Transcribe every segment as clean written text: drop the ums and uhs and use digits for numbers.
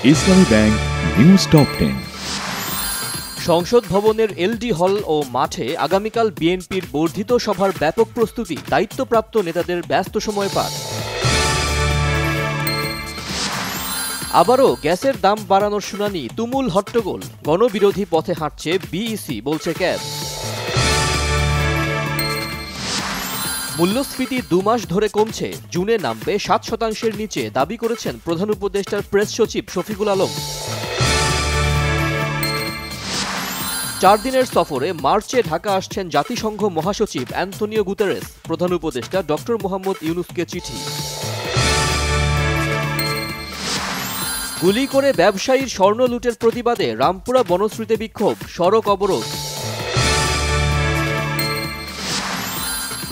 ইসলামী bank news top 10। সংসদ ভবনের এলডি হল ও মাঠে আগামীকাল বিএনপির বর্ধিত সভার ব্যাপক প্রস্তুতি, দায়িত্বপ্রাপ্ত নেতাদের ব্যস্ত সময় পার। আবারও গ্যাসের দাম বাড়ানোর শুনানি, তুমুল হট্টগোল, গণবিরোধী পথে হাঁটছে বিইসি, বলছে ক্যাব। মূল্যস্ফীতি 2 মাস ধরে কমছে, জুনে নামবে 7% নিচে, দাবি করেছেন প্রধান উপদেষ্টার প্রেস সচিব শফিকুল আলম। 4 দিনের সফরে মার্চে ঢাকা আসছেন জাতিসংঘ মহাসচিব অ্যান্তোনিও গুতেরেস, প্রধান উপদেষ্টা ডক্টর মোহাম্মদ ইউনুসকে চিঠি। গুলি করে ব্যবসায়ীর স্বর্ণ লুটের প্রতিবাদে রামপুরা বনশ্রীতে বিক্ষোভ, সড়ক অবরোধ।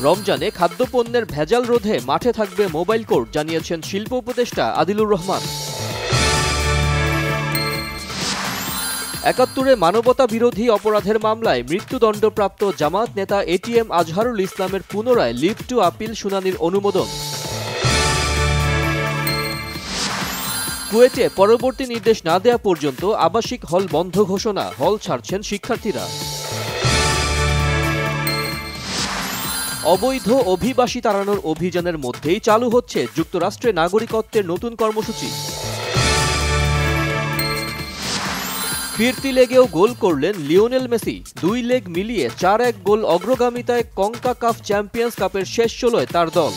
রমজানে খাদ্যপণ্যের ভেজাল রোধে মাঠে থাকবে মোবাইল কোর্ট, জানিয়েছেন শিল্প উপদেষ্টা আদিলুর রহমান। 71-এ মানবতা বিরোধী অপরাধের মামলায় মৃত্যুদণ্ডপ্রাপ্ত জামাত নেতা এটিএম আজহারুল ইসলামের পুনরায় লিভ টু আপিল শুনানির অনুমোদন। কুয়েটে পরবর্তী নির্দেশ না দেয়া পর্যন্ত আবাসিক হল বন্ধ ঘোষণা, হল ছাড়ছেন শিক্ষার্থীরা। অবৈধ অভিবাসী তাড়ানোর অভিযানের মধ্যেই চালু হচ্ছে যুক্তরাষ্ট্রে নাগরিকত্বের নতুন কর্মসূচি। ফিরতি লেগেও গোল করলেন লিওনেল মেসি, 2 লেগ মিলিয়ে 4-1 গোল অগ্রগামিতায় কনকাকাফ চ্যাম্পিয়ন্স কাপের শেষ 16-য় তার দল।